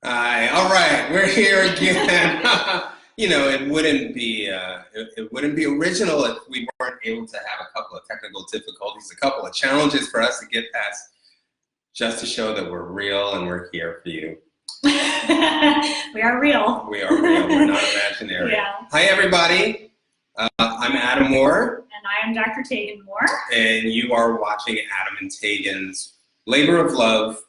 Hi. All right, we're here again. You know, it wouldn't be original if we weren't able to have a couple of technical difficulties, a couple of challenges for us to get past, just to show that we're real and we're here for you. We are real. We are real. We're not imaginary. Yeah. Hi, everybody. I'm Adam Moore. And I am Dr. Tegan Moore. And you are watching Adam and Tegan's Labor of Love.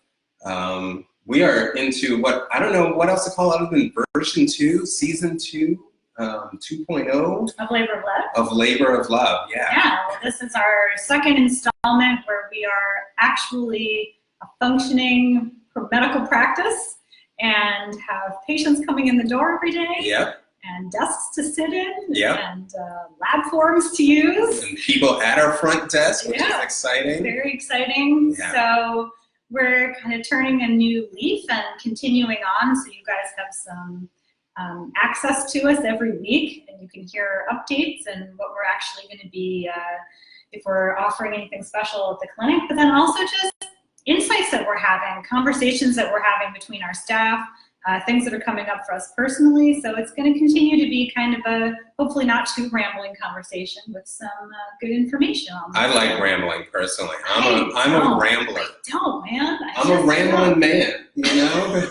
We are into what, I don't know what else to call it other than version 2, season 2, 2.0. Of Labor of Love. Of Labor of Love, yeah. Yeah, well, this is our second installment where we are actually a functioning medical practice and have patients coming in the door every day. Yep. And desks to sit in. Yep. And lab forms to use. And people at our front desk, which is exciting. Very exciting. Yeah. So we're kind of turning a new leaf and continuing on, so you guys have some access to us every week, and you can hear updates and what we're actually going to be, if we're offering anything special at the clinic, but then also just insights that we're having, conversations that we're having between our staff, things that are coming up for us personally. So it's going to continue to be kind of a, hopefully not too rambling conversation with some good information on I like rambling personally. I'm a rambler. I don't, man. I'm a rambling man, you know?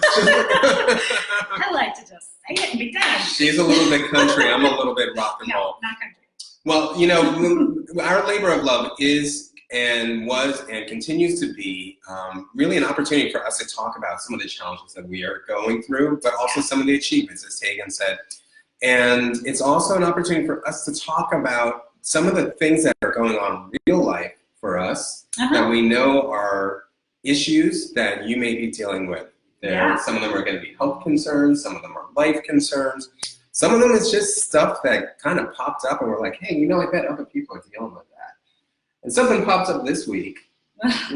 I like to just say it and be done. She's a little bit country. I'm a little bit rock and roll. No, not country. Well, you know, our labor of love is and was and continues to be really an opportunity for us to talk about some of the challenges that we are going through, but also some of the achievements, as Tegan said. And it's also an opportunity for us to talk about some of the things that are going on in real life for us that we know are issues that you may be dealing with. Some of them are going to be health concerns, some of them are life concerns. Some of them is just stuff that kind of popped up and we're like, hey, you know, I bet other people are dealing with that. And something popped up this week.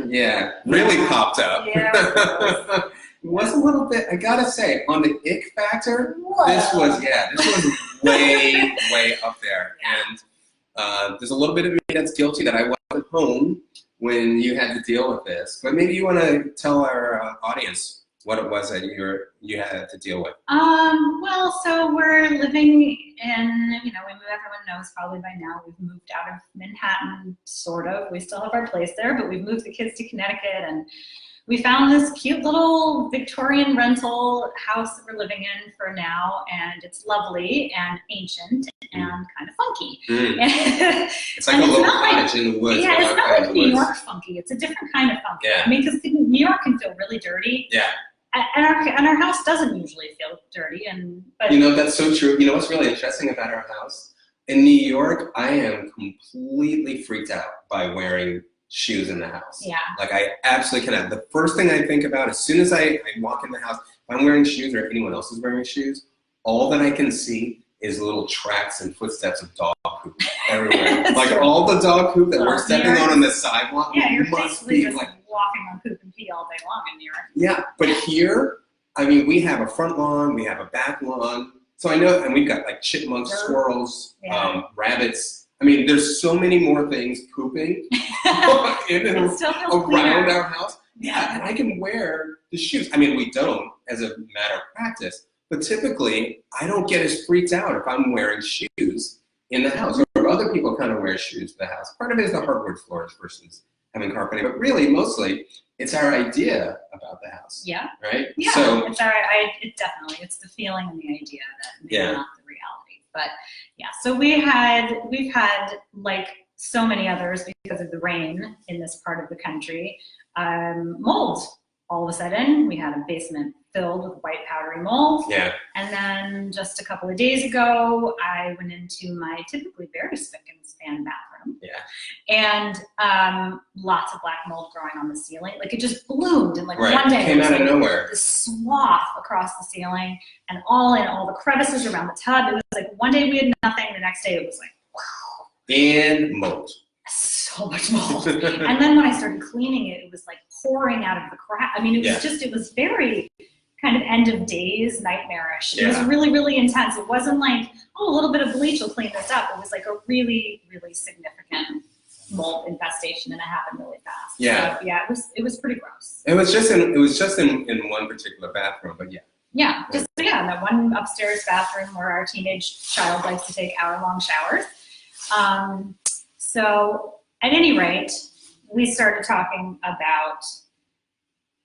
Yeah, really popped up. Yeah. It was a little bit, I gotta say, on the ick factor, this was way, way up there. And there's a little bit of me that's guilty that I wasn't home when you had to deal with this. But maybe you want to tell our audience what it was that you had to deal with. Well, so we're living in, you know, everyone knows probably by now, we've moved out of Manhattan, sort of. We still have our place there, but we've moved the kids to Connecticut, and we found this cute little Victorian rental house that we're living in for now, and it's lovely and ancient and kind of funky. It's like a little cottage in the woods. Yeah, it's not like New York funky. It's a different kind of funky. Yeah. I mean, because New York can feel really dirty. Yeah. And our house doesn't usually feel dirty, but you know, that's so true. You know what's really interesting about our house? In New York, I am completely freaked out by wearing shoes in the house. Yeah. Like I absolutely cannot. The first thing I think about as soon as I walk in the house, if I'm wearing shoes or if anyone else is wearing shoes, all that I can see is little tracks and footsteps of dog poop everywhere. Like true. All the dog poop that we're stepping on the sidewalk must be just like walking on poop and pee all day long in New York. Yeah, but here, I mean, we have a front lawn, we have a back lawn. So I know, and we've got like chipmunks, squirrels, rabbits. I mean, there's so many more things pooping in and around our house. Yeah, and I can wear the shoes. I mean, we don't as a matter of practice, but typically I don't get as freaked out if I'm wearing shoes in the house, or other people kind of wear shoes in the house. Part of it is the hardwood floors versus having carpeting, but really, mostly, it's our idea about the house. Yeah. Right? Yeah, so, it's definitely, it's the feeling and the idea that maybe not the reality. But yeah, so we've had, like so many others because of the rain in this part of the country, mold. All of a sudden, we had a basement filled with white powdery mold. Yeah. And then just a couple of days ago, I went into my typically very spick and span bathroom. Yeah. And lots of black mold growing on the ceiling. Like it just bloomed, and like one day it came out of nowhere. This swath across the ceiling, and all in all the crevices around the tub. It was like one day we had nothing, the next day it was like, wow. And mold. So much mold. And then when I started cleaning it, it was like pouring out of the crack. I mean, it was very kind of end of days, nightmarish. It was really, really intense. It wasn't like, oh, a little bit of bleach will clean this up. It was like a really, really significant mold infestation, and it happened really fast. Yeah. So, yeah, it was pretty gross. It was just in one particular bathroom, but yeah. Yeah, just that one upstairs bathroom where our teenage child likes to take hour-long showers. So at any rate, we started talking about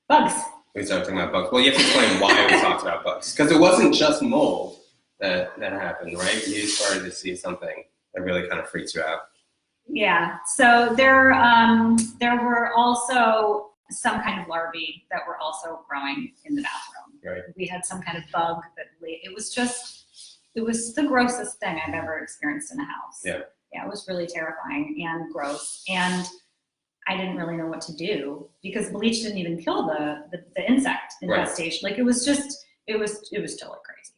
bugs. We started talking about bugs. Well, you have to explain why we talked about bugs. Because it wasn't just mold that happened, right? You started to see something that really kind of freaked you out. Yeah, so there were also some kind of larvae that were also growing in the bathroom. Right. We had some kind of bug that it was the grossest thing I've ever experienced in a house. Yeah. Yeah, it was really terrifying and gross. And I didn't really know what to do because bleach didn't even kill the insect infestation. Right. Like it was totally crazy.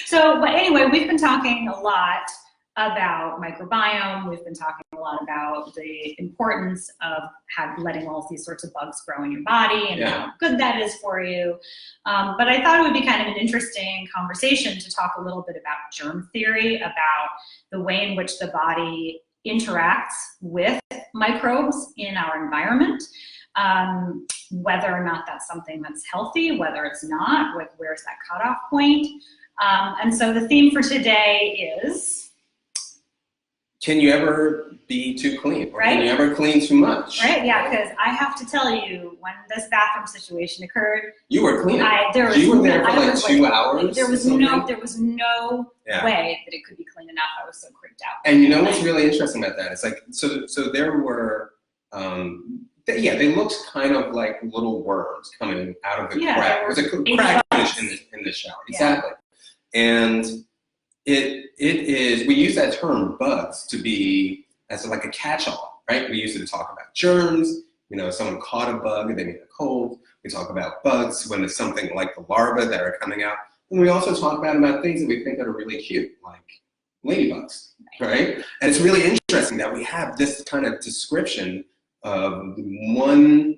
So, but anyway, we've been talking a lot about microbiome. We've been talking a lot about the importance of letting all these sorts of bugs grow in your body and how good that is for you. But I thought it would be kind of an interesting conversation to talk a little bit about germ theory, about the way in which the body interacts with microbes in our environment, whether or not that's something that's healthy, whether it's not, where's that cutoff point. And so the theme for today is, can you ever be too clean? Or right? Can you ever clean too much? Right, yeah, because I have to tell you, when this bathroom situation occurred, you were cleaning. You were there for like 2 hours. There was no way that it could be clean enough. I was so creeped out. And you know what's really interesting about that? It's like so there were they looked kind of like little worms coming out of the crack. It was a crack finish in the shower. Yeah. Exactly. And it is, we use that term bugs to be as like a catch-all, right? We use it to talk about germs. You know, someone caught a bug and they made a cold. We talk about bugs when it's something like the larvae that are coming out. And we also talk about things that we think that are really cute, like ladybugs, right? And it's really interesting that we have this kind of description of one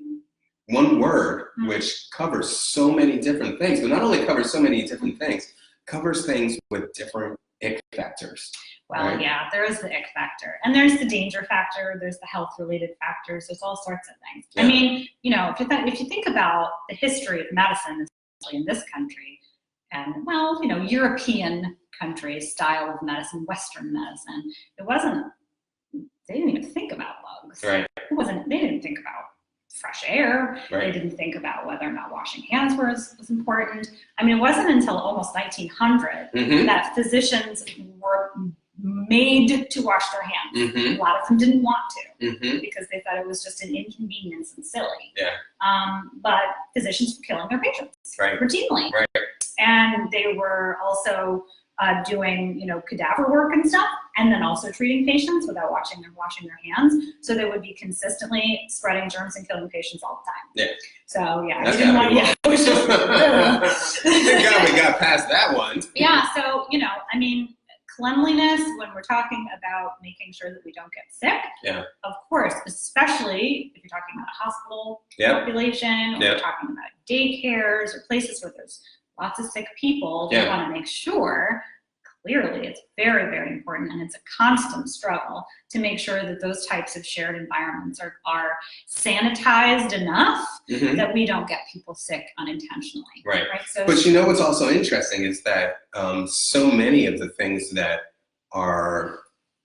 word which covers so many different things, but not only covers so many different things, covers things with different ick factors. Well, right? Yeah, there is the ick factor. And there's the danger factor, there's the health-related factors, there's all sorts of things. Yeah. I mean, you know, if you think about the history of medicine, especially in this country, and, well, you know, European countries, style of medicine, Western medicine, they didn't even think about bugs. Right. They didn't think about fresh air. Right. They didn't think about whether or not washing hands was important. I mean, it wasn't until almost 1900 that physicians were made to wash their hands. A lot of them didn't want to because they thought it was just an inconvenience and silly. Yeah. But physicians were killing their patients routinely. Right. And they were also doing, you know, cadaver work and stuff, and then also treating patients without washing their hands. So they would be consistently spreading germs and killing patients all the time. Yeah. So yeah, that's Thank God we got past that one. Yeah. So, you know, I mean, cleanliness, when we're talking about making sure that we don't get sick, of course, especially if you're talking about a hospital population, or you're talking about daycares or places where there's lots of sick people, we want to make sure, clearly, it's very, very important, and it's a constant struggle to make sure that those types of shared environments are sanitized enough that we don't get people sick unintentionally. Right. So, but you know what's also interesting is that so many of the things that are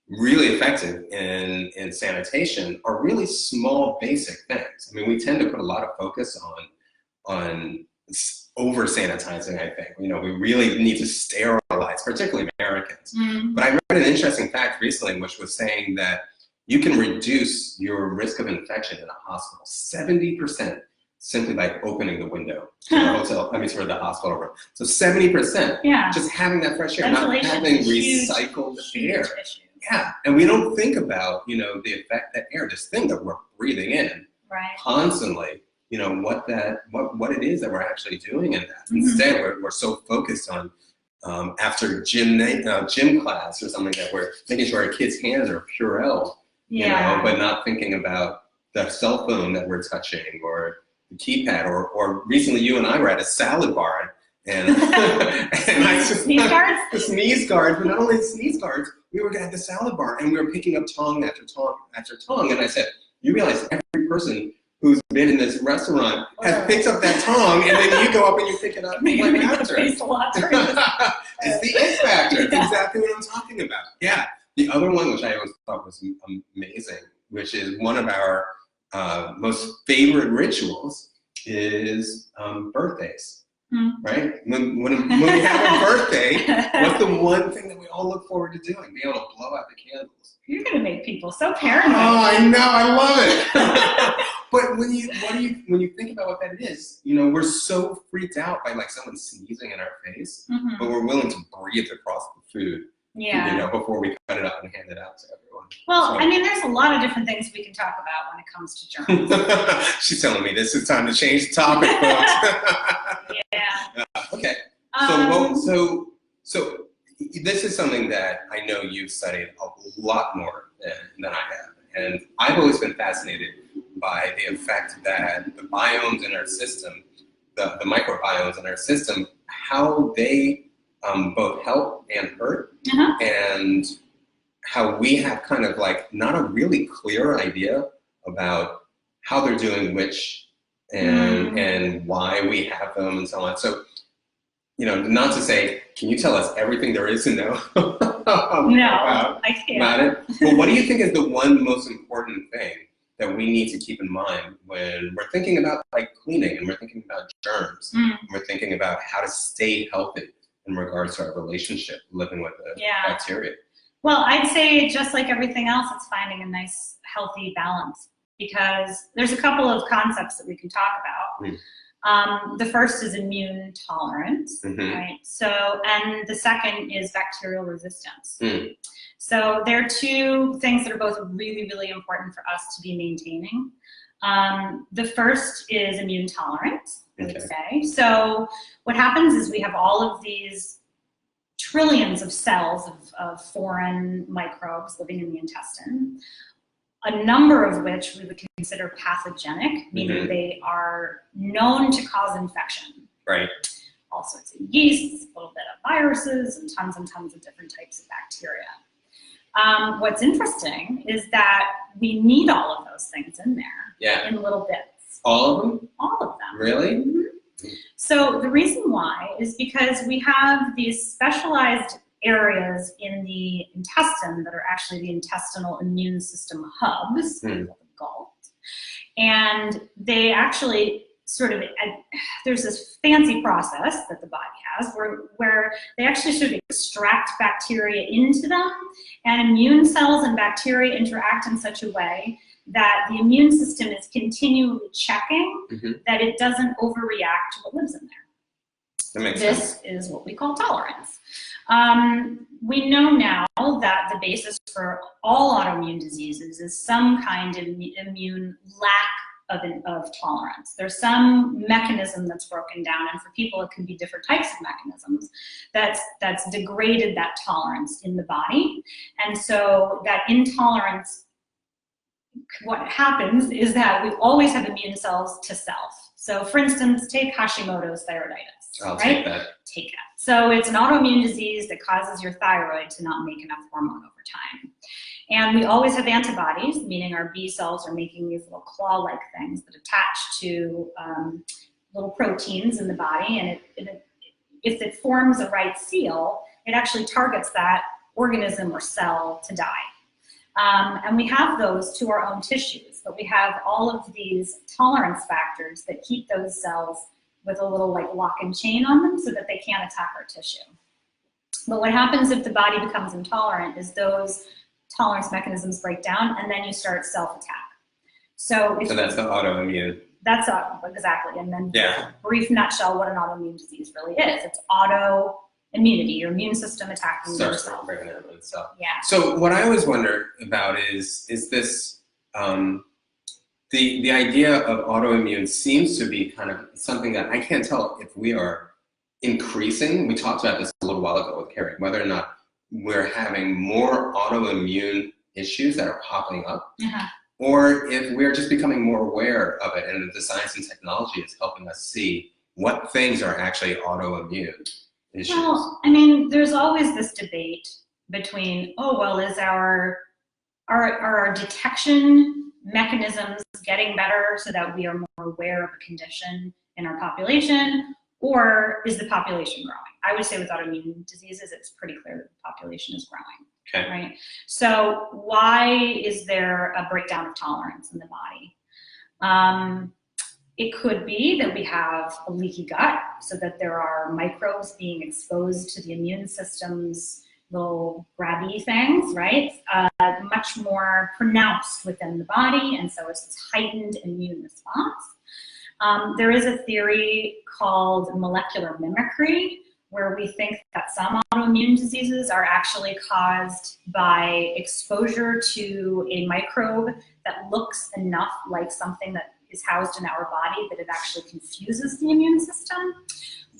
really effective in sanitation are really small, basic things. I mean, we tend to put a lot of focus on over sanitizing, I think. You know, we really need to sterilize, particularly Americans. But I read an interesting fact recently, which was saying that you can reduce your risk of infection in a hospital 70% simply by opening the window to the the hospital room. So 70%, just having that fresh air, not having recycled air. Yeah, and we don't think about, you know, the effect that air, this thing that we're breathing in constantly, you know, what it is that we're actually doing in that. Instead, we're so focused on after gym class or something that we're making sure our kids' hands are Purell, you know, but not thinking about the cell phone that we're touching or the keypad. Or recently, you and I were at a salad bar and I sneeze guards. The sneeze guards, but not only the sneeze guards, we were at the salad bar and we were picking up tongue after tongue after tongue. And I said, you realize every person who's been in this restaurant has picked up that tongue, and then you go up and you pick it up right after. It's the X factor. It's exactly what I'm talking about. Yeah. The other one, which I always thought was amazing, which is one of our most favorite rituals, is birthdays. Right? When we have a birthday, what's the one thing that we all look forward to doing? Being able to blow out the candles. You're going to make people so paranoid. Oh, I know, I love it. But when you think about what that is, you know, we're so freaked out by like someone sneezing in our face, but we're willing to breathe across the food. Yeah. You know, before we cut it up and hand it out to everyone. Well, so, I mean, there's a lot of different things we can talk about when it comes to germs. She's telling me this is time to change the topic, folks. Yeah. Okay. So this is something that I know you've studied a lot more than I have, and I've always been fascinated by the effect that the biomes in our system, the microbiomes in our system, how they both help and hurt, and how we have kind of like not a really clear idea about how they're doing which and why we have them and so on. So, you know, not to say, can you tell us everything there is to know I can't. About it? But what do you think is the one most important thing that we need to keep in mind when we're thinking about like cleaning and we're thinking about germs, and we're thinking about how to stay healthy in regards to our relationship living with the bacteria? Well, I'd say just like everything else, it's finding a nice, healthy balance, because there's a couple of concepts that we can talk about. The first is immune tolerance, right? So, and the second is bacterial resistance. So there are two things that are both really, really important for us to be maintaining. The first is immune tolerance, I would say. So what happens is we have all of these trillions of cells of foreign microbes living in the intestine, a number of which we would consider pathogenic, meaning they are known to cause infection. Right. All sorts of yeasts, a little bit of viruses, and tons of different types of bacteria. What's interesting is that we need all of those things in there in little bits. All of them? All of them. Really? So the reason why is because we have these specialized areas in the intestine that are actually the intestinal immune system hubs, and they actually sort of, there's this fancy process that the body has where they actually sort of extract bacteria into them, and immune cells and bacteria interact in such a way that the immune system is continually checking that it doesn't overreact to what lives in there. That makes sense. This is what we call tolerance. We know now that the basis for all autoimmune diseases is some kind of immune lack of tolerance. There's some mechanism that's broken down, and for people it can be different types of mechanisms that's degraded that tolerance in the body. And so that intolerance, what happens is that we always have immune cells to self. So for instance, take Hashimoto's thyroiditis. I'll take that. Take that. So it's an autoimmune disease that causes your thyroid to not make enough hormone over time. And we always have antibodies, meaning our B cells are making these little claw-like things that attach to little proteins in the body, and if it forms the right seal, it actually targets that organism or cell to die. And we have those to our own tissues, but we have all of these tolerance factors that keep those cells with a little like lock and chain on them so that they can't attack our tissue. But what happens if the body becomes intolerant is those tolerance mechanisms break down, and then you start self-attack. So that's the autoimmune. That's exactly. And then brief nutshell, what an autoimmune disease really is. It's autoimmunity, your immune system attacking yourself. Yeah. So what I always wonder about is this, the idea of autoimmune seems to be kind of something that I can't tell if we are increasing. We talked about this a little while ago with Carrie, whether or not we're having more autoimmune issues that are popping up, or if we're just becoming more aware of it, and the science and technology is helping us see what things are actually autoimmune issues. Well, I mean, there's always this debate between, oh, well, is our detection mechanisms getting better so that we are more aware of a condition in our population, or is the population growing? I would say with autoimmune diseases, it's pretty clear that the population is growing, Okay. right? So why is there a breakdown of tolerance in the body? It could be that we have a leaky gut, so that there are microbes being exposed to the immune system's little grabby things, right? Much more pronounced within the body, and so it's this heightened immune response. There is a theory called molecular mimicry, where we think that some autoimmune diseases are actually caused by exposure to a microbe that looks enough like something that is housed in our body that it actually confuses the immune system.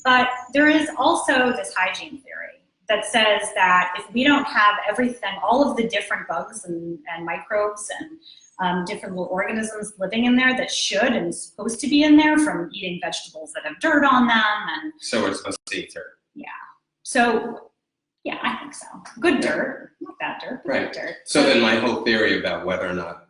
But there is also this hygiene theory that says that if we don't have everything, all of the different bugs and microbes and different little organisms living in there that should and is supposed to be in there, from eating vegetables that have dirt on them. And So we're supposed to eat dirt. yeah. So, yeah, I think so. Good dirt. Not that dirt, but Right. good dirt. So then my whole theory about whether or not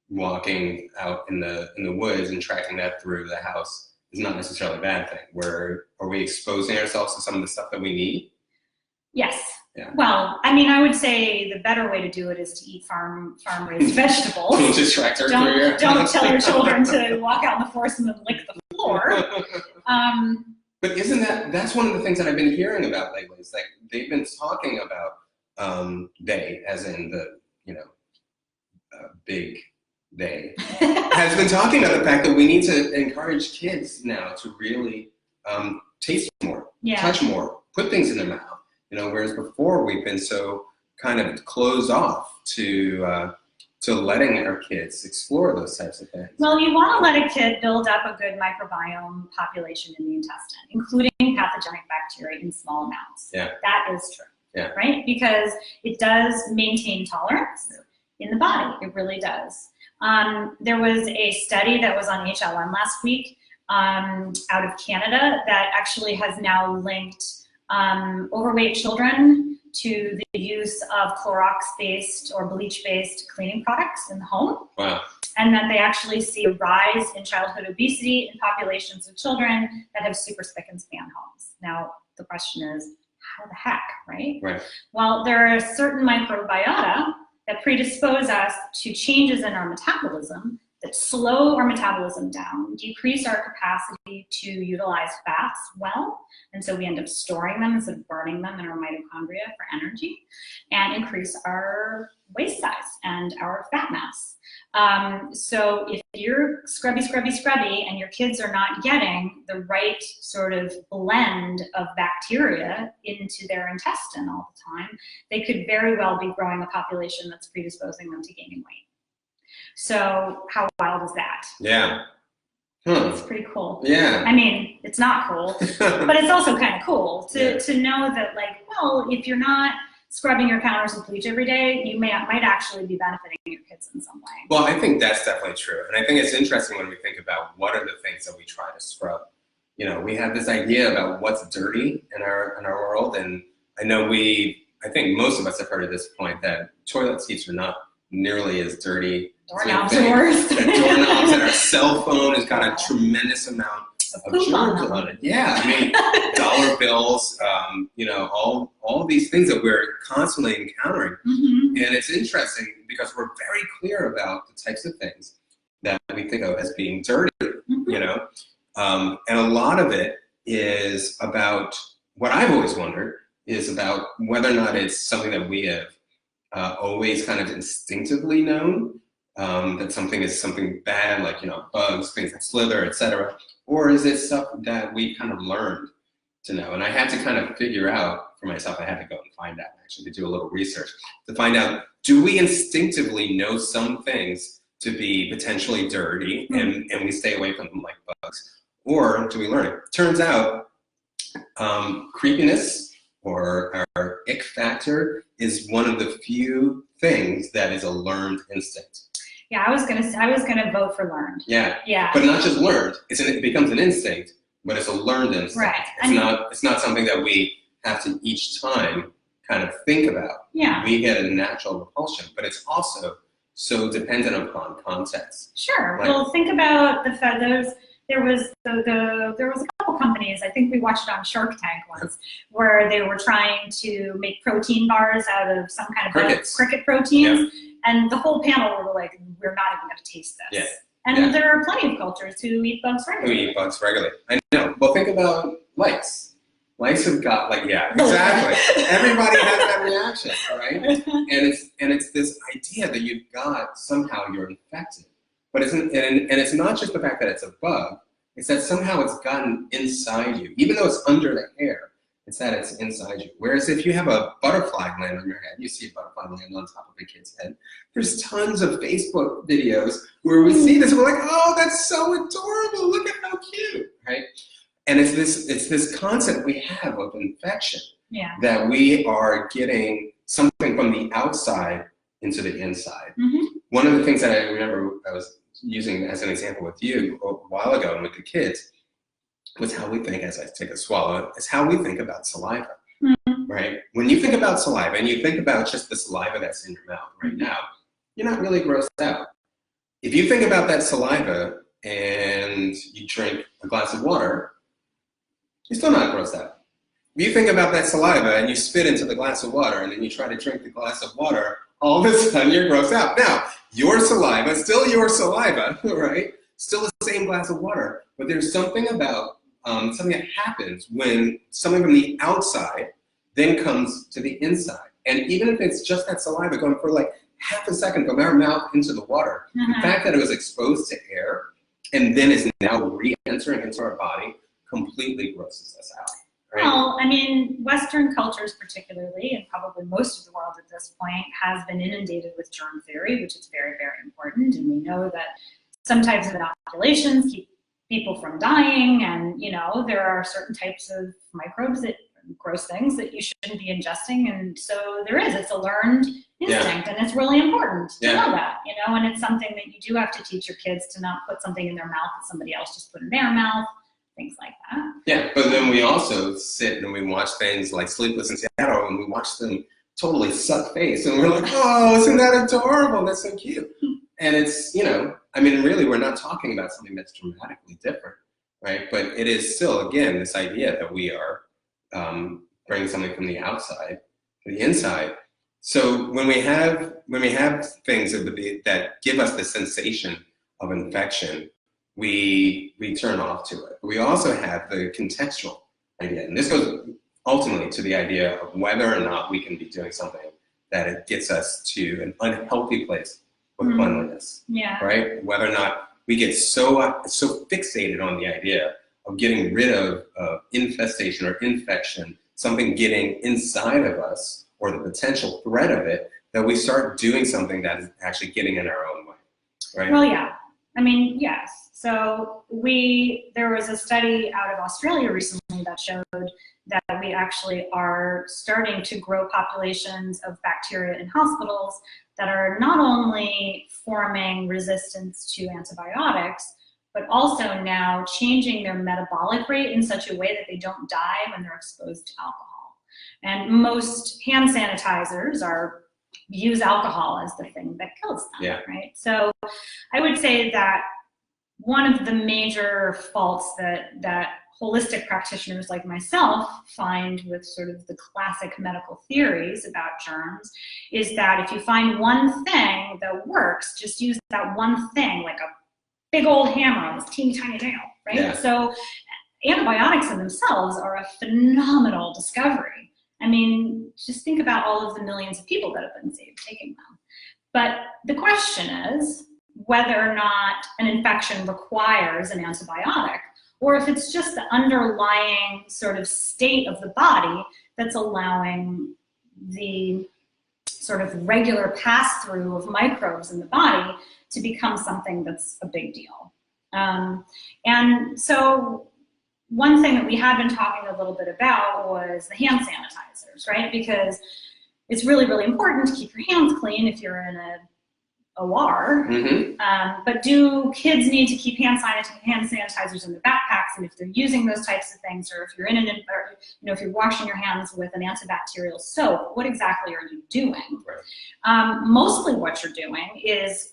walking out in the woods and tracking that through the house is not necessarily a bad thing. Are we exposing ourselves to some of the stuff that we need? Yes. Yeah. Well, I mean, I would say the better way to do it is to eat farm-raised vegetables. Don't just track dirt through your Don't tell your children to walk out in the forest and then lick the floor. But that's one of the things that I've been hearing about lately. Is like they've been talking about they, as in the big they, has been talking about the fact that we need to encourage kids now to really taste more, touch more, put things in their mouth. Whereas before we've been so kind of closed off to letting our kids explore those types of things. Well, you want to let a kid build up a good microbiome population in the intestine, including pathogenic bacteria in small amounts. Yeah. That is true. Yeah. Right? Because it does maintain tolerance in the body. It really does. There was a study that was on HLN last week out of Canada that actually has now linked overweight children to the use of Clorox-based or bleach-based cleaning products in the home. Wow. And that they actually see a rise in childhood obesity in populations of children that have super spick and span homes. Now, the question is, how the heck, right? Right. Well, there are certain microbiota that predispose us to changes in our metabolism that slow our metabolism down, decrease our capacity to utilize fats well, and so we end up storing them instead of burning them in our mitochondria for energy, and increase our waist size and our fat mass. So if you're scrubby, and your kids are not getting the right sort of blend of bacteria into their intestine all the time, they could very well be growing a population that's predisposing them to gaining weight. So how wild is that? Yeah. It's pretty cool. Yeah. I mean, it's not cool, but it's also kind of cool to know that, like, well, if you're not scrubbing your counters with bleach every day, you might actually be benefiting your kids in some way. Well, I think that's definitely true. And I think it's interesting when we think about what are the things that we try to scrub. We have this idea about what's dirty in our world. And I know I think most of us have heard at this point that toilet seats are not nearly as dirty. Doorknobs are worse. Doorknobs, and our cell phone has got a tremendous amount of germs on it. Yeah, I mean, dollar bills, all these things that we're constantly encountering. Mm-hmm. And it's interesting because we're very clear about the types of things that we think of as being dirty, and a lot of it is about, what I've always wondered is about whether or not it's something that we have always kind of instinctively known, that something is something bad, like, bugs, things that slither, etc. Or is it stuff that we kind of learned to know? And I had to kind of figure out for myself, I had to go and find out, actually, to do a little research, to find out, do we instinctively know some things to be potentially dirty, and we stay away from them like bugs? Or do we learn it? Turns out, creepiness, or our ick factor, is one of the few things that is a learned instinct. Yeah, I was gonna vote for learned. Yeah. Yeah. But not just learned. It becomes an instinct, but it's a learned instinct. Right. It's not something that we have to each time kind of think about. Yeah. We get a natural repulsion, but it's also so dependent upon context. Sure. Like, well, think about the fact there was a couple companies, I think we watched it on Shark Tank once, where they were trying to make protein bars out of some kind of cricket proteins, and the whole panel were like, we're not even going to taste this. And there are plenty of cultures who eat bugs regularly. Who eat bugs regularly. I know. Well, think about lice. Lice have got exactly. Everybody has that reaction, right? And it's this idea that you've got somehow you're infected, but it's not just the fact that it's a bug. It's that somehow it's gotten inside you, even though it's under the hair. It's that it's inside you. Whereas if you have a butterfly land on your head, you see a butterfly land on top of a kid's head. There's tons of Facebook videos where we see this and we're like, oh, that's so adorable. Look at how cute, right? And it's this concept we have of infection, that we are getting something from the outside into the inside. One of the things that I remember I was using as an example with you a while ago and with the kids was how we think, as I take a swallow, is how we think about saliva, right? When you think about saliva and you think about just the saliva that's in your mouth right now, you're not really grossed out. If you think about that saliva and you drink a glass of water, you're still not grossed out. If you think about that saliva and you spit into the glass of water and then you try to drink the glass of water, all of a sudden you're grossed out. Now, your saliva, still your saliva, right? Still the same glass of water, but there's something about, something that happens when something from the outside then comes to the inside. And even if it's just that saliva going for like half a second from our mouth into the water, the fact that it was exposed to air and then is now re-entering into our body completely grosses us out. Right? Well, I mean, Western cultures particularly, and probably most of the world at this point, has been inundated with germ theory, which is very, very important. And we know that some types of inoculations keep people from dying, and there are certain types of microbes that gross things that you shouldn't be ingesting, and so it's a learned instinct, and it's really important to know that, and it's something that you do have to teach your kids to not put something in their mouth that somebody else just put in their mouth. Things like that. Yeah, but then we also sit and we watch things like Sleepless in Seattle, and we watch them totally suck face, and we're like, oh, isn't that adorable? That's so cute. And it's, I mean, really, we're not talking about something that's dramatically different, right? But it is still, again, this idea that we are bringing something from the outside to the inside. So when we have things that give us the sensation of infection, we turn off to it. We also have the contextual idea, and this goes ultimately to the idea of whether or not we can be doing something that it gets us to an unhealthy place with cleanliness, right? Whether or not we get so fixated on the idea of getting rid of infestation or infection, something getting inside of us, or the potential threat of it, that we start doing something that is actually getting in our own way, right? Well, yeah. I mean, yes. So there was a study out of Australia recently that showed that we actually are starting to grow populations of bacteria in hospitals that are not only forming resistance to antibiotics, but also now changing their metabolic rate in such a way that they don't die when they're exposed to alcohol. And most hand sanitizers use alcohol as the thing that kills them, right? So I would say that one of the major faults that holistic practitioners like myself find with sort of the classic medical theories about germs is that if you find one thing that works, just use that one thing, like a big old hammer on this teeny tiny nail, right? Yeah. So antibiotics in themselves are a phenomenal discovery. I mean, just think about all of the millions of people that have been saved taking them. But the question is whether or not an infection requires an antibiotic, or if it's just the underlying sort of state of the body that's allowing the sort of regular pass-through of microbes in the body to become something that's a big deal. And so one thing that we had been talking a little bit about was the hand sanitizers, right? Because it's really, really important to keep your hands clean if you're in a OR. But do kids need to keep hand sanitizers in their backpacks and if they're using those types of things, or if you're in an, or, if you're washing your hands with an antibacterial soap, what exactly are you doing? Right. Mostly what you're doing is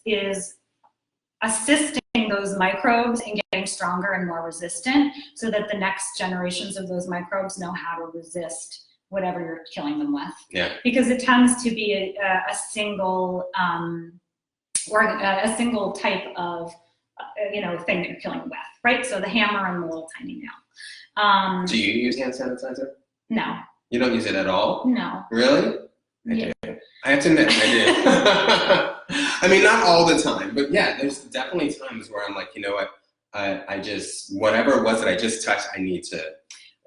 assisting those microbes in getting stronger and more resistant, so that the next generations of those microbes know how to resist whatever you're killing them with. Yeah. Because it tends to be a single a single type of thing that you're killing with, right? So the hammer and the little tiny nail. Do you use hand sanitizer? No. You don't use it at all? No. Really? Yeah. I have to admit, I do. I mean, not all the time, but yeah, there's definitely times where I'm like, you know what, I just, whatever it was that I just touched, I need to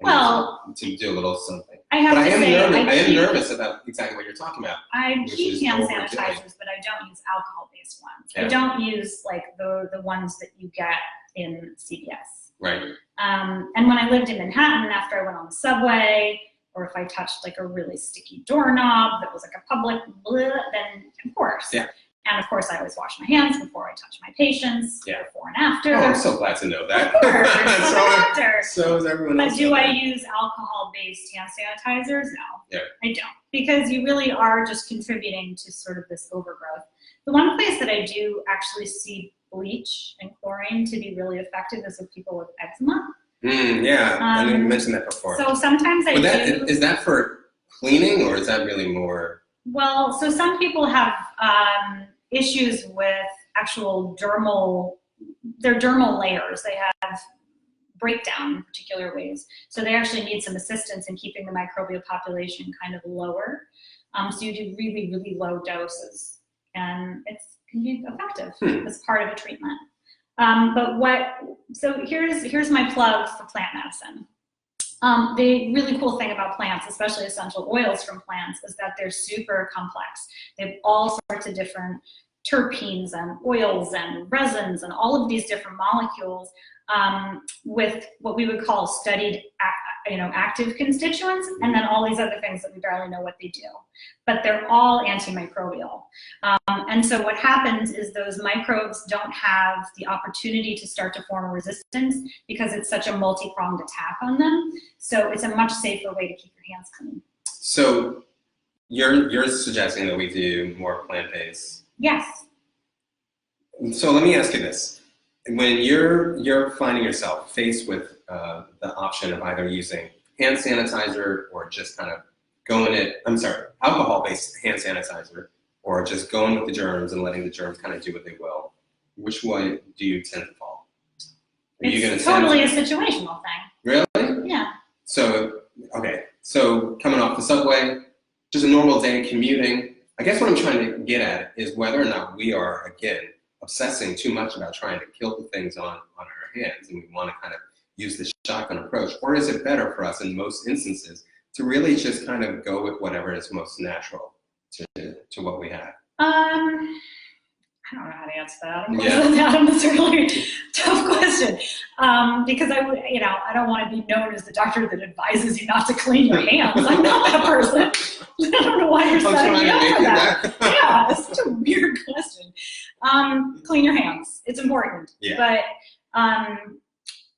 do a little something. I am nervous about exactly what you're talking about. I keep hand sanitizers, but I don't use alcohol-based ones. Yeah. I don't use like the ones that you get in CVS. Right. And when I lived in Manhattan, after I went on the subway, or if I touched like a really sticky doorknob that was like a public bleh, then of course. Yeah. And of course, I always wash my hands before I touch my patients, before and after. Oh, I'm so glad to know that. Of course, so is everyone else. But do I use alcohol-based hand sanitizers? No, yeah. I don't. Because you really are just contributing to sort of this overgrowth. The one place that I do actually see bleach and chlorine to be really effective is with people with eczema. Yeah, I didn't mention that before. So sometimes I do. Is that for cleaning, or is that really more? Well, so some people have issues with actual dermal layers. They have breakdown in particular ways. So they actually need some assistance in keeping the microbial population kind of lower. So you do really, really low doses, and it can be effective as part of a treatment. So here's my plug for plant medicine. The really cool thing about plants, especially essential oils from plants, is that they're super complex. They have all sorts of different terpenes and oils and resins and all of these different molecules with what we would call studied active constituents, and then all these other things that we barely know what they do. But they're all antimicrobial. And so what happens is those microbes don't have the opportunity to start to form a resistance because it's such a multi-pronged attack on them. So it's a much safer way to keep your hands clean. So you're suggesting that we do more plant-based? Yes. So let me ask you this. When you're finding yourself faced with the option of either using hand sanitizer or just kind of alcohol-based hand sanitizer, or just going with the germs and letting the germs kind of do what they will, which way do you tend to fall? It's totally a situational thing. Really? Yeah. So, okay. So coming off the subway, just a normal day commuting, I guess what I'm trying to get at is whether or not we are, again, obsessing too much about trying to kill the things on our hands, and we want to kind of use the shotgun approach, or is it better for us in most instances to really just kind of go with whatever is most natural to what we have? I don't know how to answer that. That's a really tough question because I don't want to be known as the doctor that advises you not to clean your hands. I'm not that person. I don't know why you're setting me up for that. Yeah, it's such a weird question. Clean your hands. It's important. Yeah. But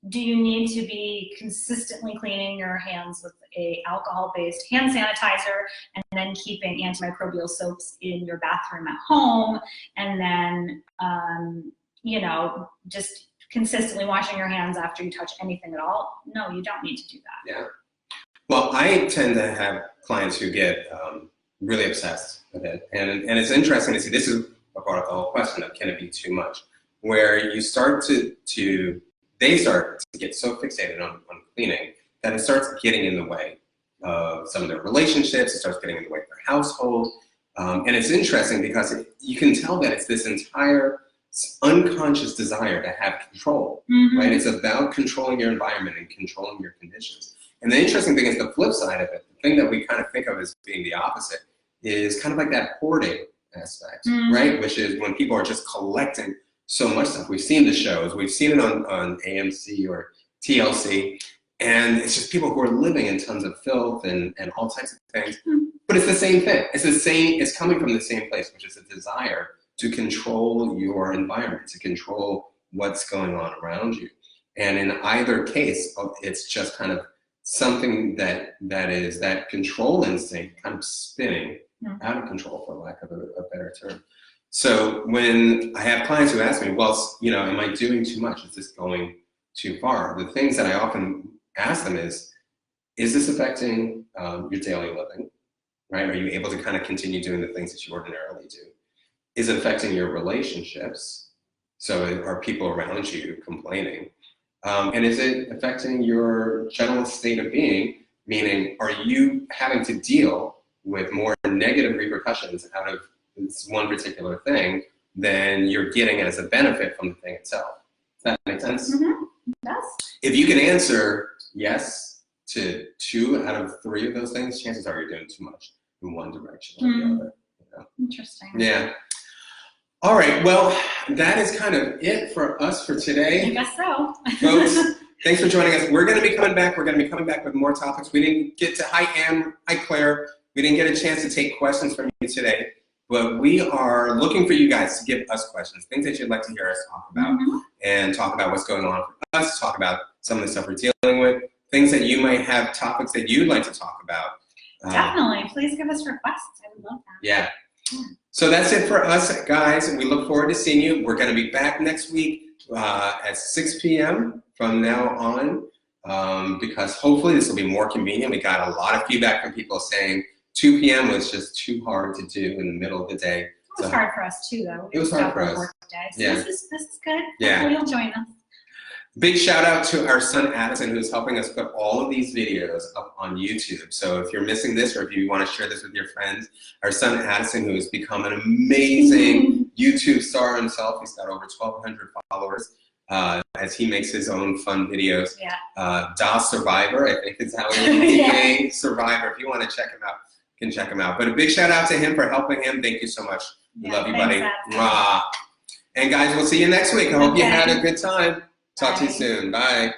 do you need to be consistently cleaning your hands with a alcohol-based hand sanitizer and then keeping antimicrobial soaps in your bathroom at home, and then just consistently washing your hands after you touch anything at all? No, you don't need to do that. Yeah. Well, I tend to have clients who get really obsessed with it, and it's interesting to see. This is brought up the whole question of, can it be too much, where you start they start to get so fixated on cleaning that it starts getting in the way of some of their relationships. It starts getting in the way of their household. And it's interesting because you can tell that it's this entire unconscious desire to have control, right? It's about controlling your environment and controlling your conditions. And the interesting thing is the flip side of it, the thing that we kind of think of as being the opposite, is kind of like that hoarding aspect, right? Which is when people are just collecting so much stuff. We've seen the shows, we've seen it on AMC or TLC, and it's just people who are living in tons of filth and all types of things. But it's the same thing. It's coming from the same place, which is a desire to control your environment, to control what's going on around you. And in either case, it's just kind of something that is that control instinct kind of spinning out of control, for lack of a better term. So when I have clients who ask me, well, you know, am I doing too much? Is this going too far? The things that I often ask them is this affecting your daily living, right? Are you able to kind of continue doing the things that you ordinarily do? Is it affecting your relationships? So are people around you complaining? And is it affecting your general state of being? Meaning, are you having to deal with more negative repercussions out of this one particular thing than you're getting as a benefit from the thing itself? Does that make sense? Mm-hmm. Yes. If you can answer yes to 2 out of 3 of those things, chances are you're doing too much in one direction or the other. You know? Interesting. Yeah. All right, well, that is kind of it for us for today. I guess so. Folks, thanks for joining us. We're going to be coming back. We're going to be coming back with more topics. We didn't get to, hi Anne, hi Claire. We didn't get a chance to take questions from you today, but we are looking for you guys to give us questions, things that you'd like to hear us talk about, and talk about what's going on for us, talk about some of the stuff we're dealing with, things that you might have, topics that you'd like to talk about. Definitely. Please give us requests. I would love that. Yeah. So that's it for us, guys. We look forward to seeing you. We're going to be back next week at 6 p.m. from now on, because hopefully this will be more convenient. We got a lot of feedback from people saying 2 p.m. was just too hard to do in the middle of the day. It was hard for us too, though. It was hard for us. Day, so yeah. This is good. Yeah. Hopefully you'll join us. Big shout out to our son Addison, who's helping us put all of these videos up on YouTube. So if you're missing this, or if you want to share this with your friends, our son Addison, who has become an amazing YouTube star himself, he's got over 1,200 followers, as he makes his own fun videos. Yeah. Da Survivor, I think is how he yeah. Survivor. If you want to check him out, you can check him out. But a big shout out to him for helping him. Thank you so much. We love you, buddy. And guys, we'll see you next week. I hope you had a good time. Talk to you soon. Bye.